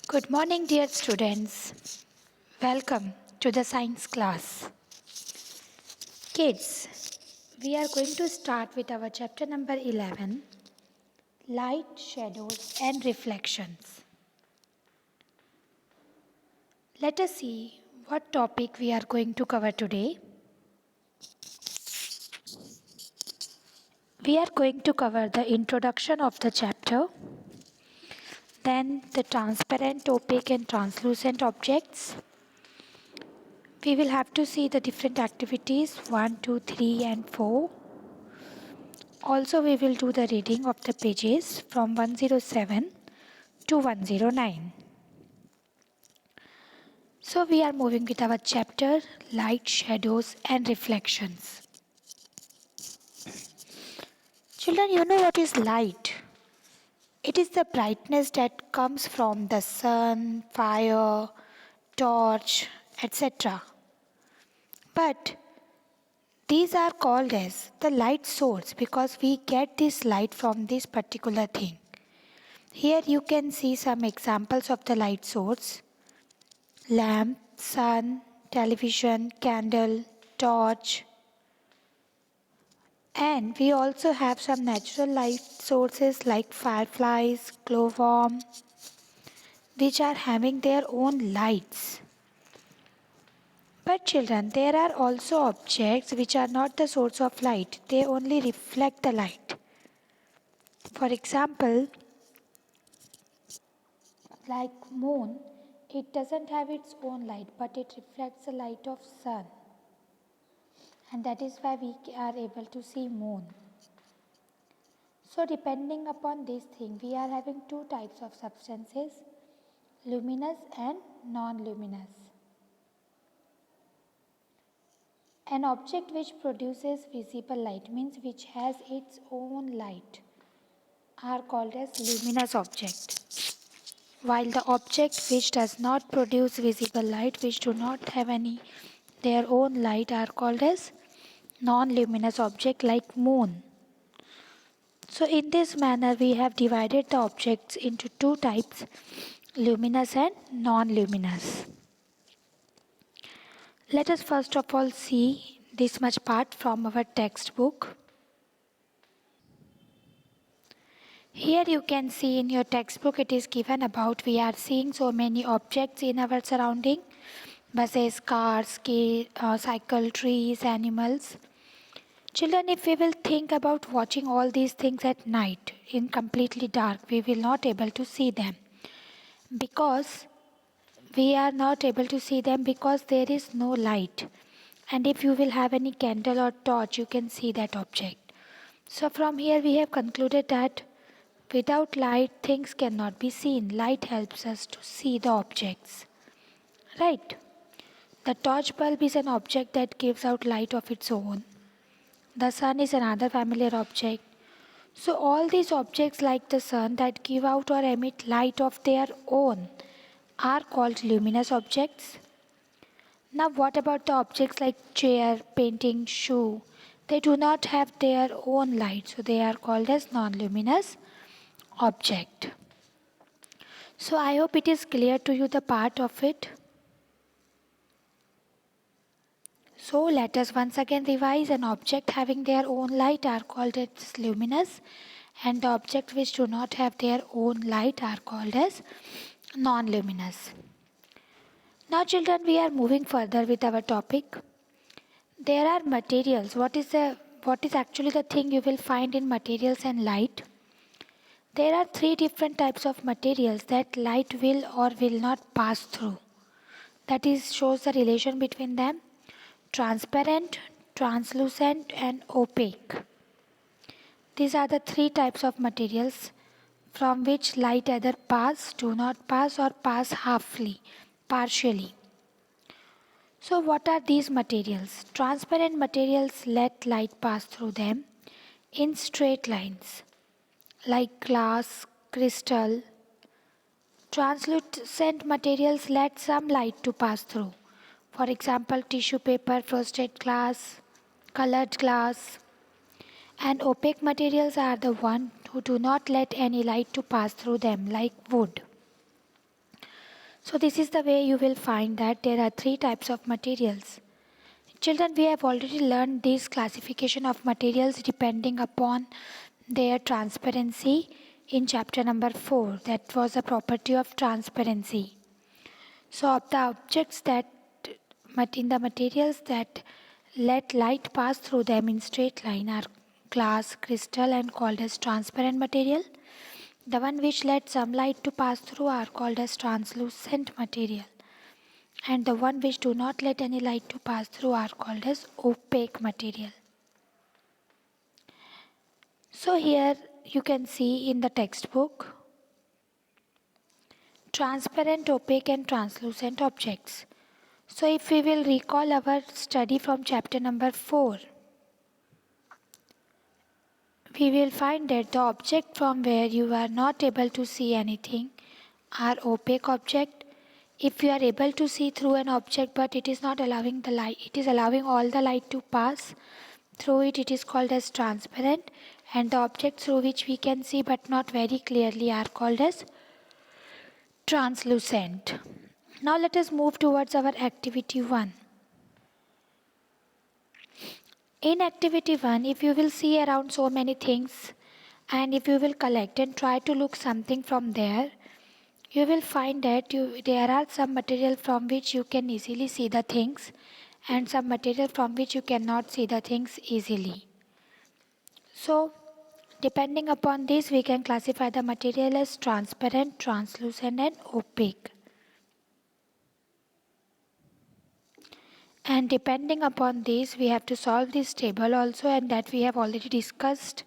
Good morning, dear students. Welcome to the science class. Kids, we are going to start with our chapter number 11 Light, Shadows, and Reflections. Let us see what topic we are going to cover today. We are going to cover the introduction of the chapter, then the transparent, opaque, and translucent objects. We will have to see the different activities 1, 2, 3, and 4. Also, we will do the reading of the pages from 107 to 109. So, we are moving with our chapter Light, Shadows, and Reflections. Children, you know what is light? It is the brightness that comes from the sun, fire, torch, etc. But these are called as the light source because we get this light from this particular thing. Here you can see some examples of the light source: lamp, sun, television, candle, torch. And we also have some natural light sources like fireflies, glowworm, which are having their own lights. But children, there are also objects which are not the source of light, they only reflect the light. For example, like moon, it doesn't have its own light, but it reflects the light of sun. And that is why we are able to see moon. So depending upon this thing, we are having two types of substances, luminous and non-luminous. An object which produces visible light, means which has its own light, are called as luminous object. While the object which does not produce visible light, which do not have any their own light, are called as non-luminous object like moon. So in this manner we have divided the objects into two types, luminous and non-luminous. Let us first of all see this much part from our textbook. Here you can see in your textbook it is given about we are seeing so many objects in our surrounding: buses, cars, cycle, trees, animals. Children, if we will think about watching all these things at night in completely dark, we will not able to see them because we are not able to see them because there is no light. And if you will have any candle or torch, you can see that object. So from here we have concluded that without light things cannot be seen. Light helps us to see the objects. Right? The torch bulb is an object that gives out light of its own. The sun is another familiar object. So all these objects like the sun that give out or emit light of their own are called luminous objects. Now what about the objects like chair, painting, shoe? They do not have their own light, so they are called as non-luminous object. So I hope it is clear to you the part of it. So let us once again revise. An object having their own light are called as luminous, and the objects which do not have their own light are called as non-luminous. Now children, we are moving further with our topic. There are materials. What is actually the thing you will find in materials and light? There are three different types of materials that light will or will not pass through. That is shows the relation between them: transparent, translucent, and opaque. These are the three types of materials from which light either pass, do not pass, or pass halfly, partially. So what are these materials? Transparent materials let light pass through them in straight lines like glass, crystal. Translucent materials let some light to pass through. For example, tissue paper, frosted glass, colored glass. And opaque materials are the ones who do not let any light to pass through them, like wood. So this is the way you will find that there are three types of materials. Children, we have already learned this classification of materials depending upon their transparency in chapter number 4. That was a property of transparency. So of the objects that in the materials that let light pass through them in straight line are glass, crystal and called as transparent material. The one which let some light to pass through are called as translucent material. And the one which do not let any light to pass through are called as opaque material. So here you can see in the textbook transparent, opaque and translucent objects. So if we will recall our study from chapter number 4, we will find that the object from where you are not able to see anything are opaque object. If you are able to see through an object but it is not allowing the light, it is allowing all the light to pass through it, it is called as transparent, and the objects through which we can see but not very clearly are called as translucent. Now let us move towards our activity 1. In activity 1, if you will see around so many things and if you will collect and try to look something from there, you will find that there are some material from which you can easily see the things and some material from which you cannot see the things easily. So depending upon this, we can classify the material as transparent, translucent and opaque. And depending upon this, we have to solve this table also, and that we have already discussed,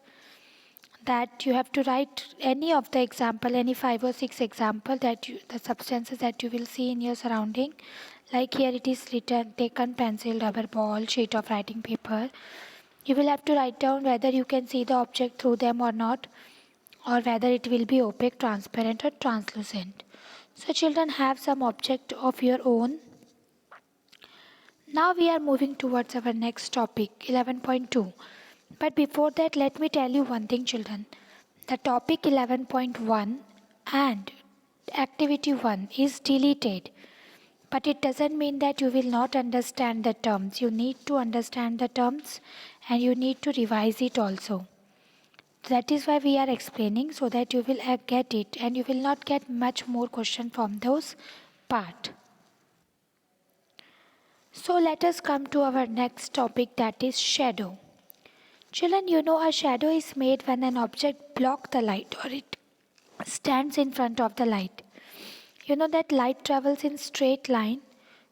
that you have to write any of the example, any 5 or 6 example that the substances that you will see in your surrounding. Like here it is written, taken pencil, rubber ball, sheet of writing paper. You will have to write down whether you can see the object through them or not, or whether it will be opaque, transparent or translucent. So children, have some object of your own. Now we are moving towards our next topic, 11.2. But before that, let me tell you one thing, children. The topic 11.1 and activity 1 is deleted. But it doesn't mean that you will not understand the terms. You need to understand the terms and you need to revise it also. That is why we are explaining, so that you will get it and you will not get much more question from those part. So let us come to our next topic, that is shadow. Children, you know a shadow is made when an object blocks the light or it stands in front of the light. You know that light travels in straight line.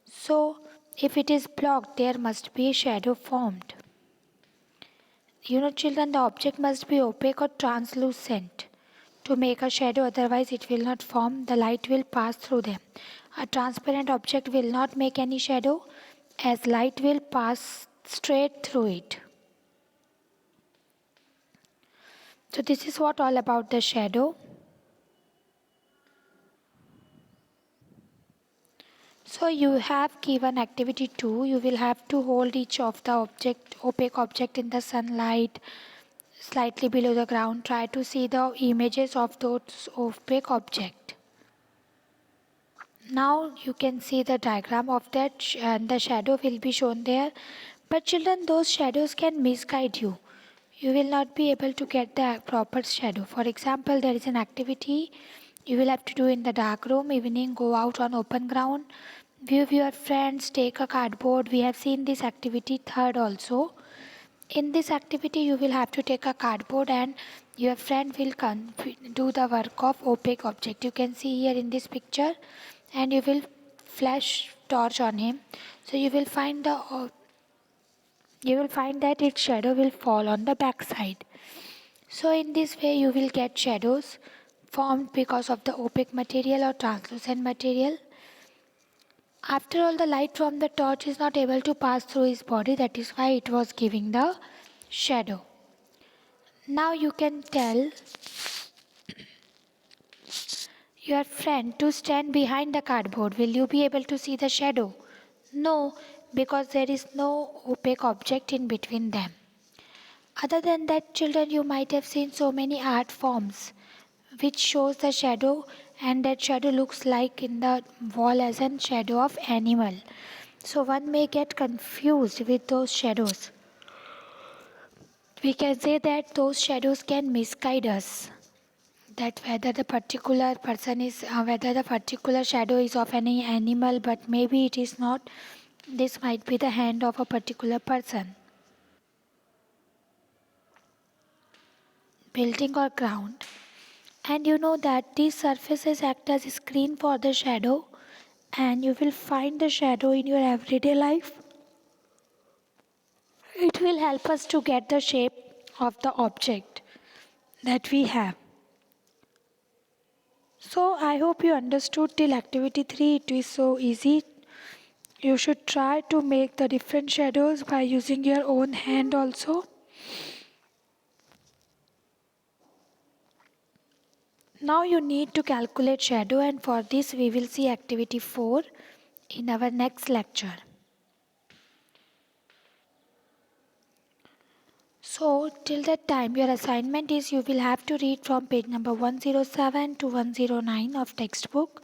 So if it is blocked, there must be a shadow formed. You know children, the object must be opaque or translucent to make a shadow, otherwise it will not form, the light will pass through them. A transparent object will not make any shadow as light will pass straight through it. So this is what all about the shadow. So you have given activity 2, you will have to hold each of the opaque object in the sunlight, slightly below the ground. Try to see the images of those opaque object. Now you can see the diagram of that and the shadow will be shown there. But children, those shadows can misguide you. You will not be able to get the proper shadow. For example, there is an activity you will have to do in the dark room, evening, go out on open ground, view your friends, take a cardboard. We have seen this activity 3rd also. In this activity, you will have to take a cardboard and your friend will do the work of opaque object. You can see here in this picture, and you will flash torch on him. So you will find that its shadow will fall on the back side. So in this way you will get shadows formed because of the opaque material or translucent material. After all, the light from the torch is not able to pass through his body, that is why it was giving the shadow. Now you can tell your friend to stand behind the cardboard. Will you be able to see the shadow? No, because there is no opaque object in between them. Other than that, children, you might have seen so many art forms which shows the shadow and that shadow looks like in the wall as a shadow of animal. So one may get confused with those shadows. We can say that those shadows can misguide us, that whether the particular person is whether the particular shadow is of any animal, but maybe it is not. This might be the hand of a particular person, building or ground. And you know that these surfaces act as a screen for the shadow, and you will find the shadow in your everyday life. It will help us to get the shape of the object that we have. So I hope you understood till activity 3. It is so easy. You should try to make the different shadows by using your own hand also. Now you need to calculate shadow, and for this we will see activity 4 in our next lecture. So till that time your assignment is you will have to read from page number 107 to 109 of textbook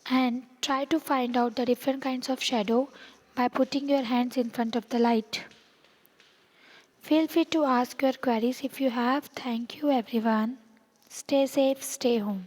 and try to find out the different kinds of shadow by putting your hands in front of the light. Feel free to ask your queries if you have. Thank you everyone. Stay safe, stay home.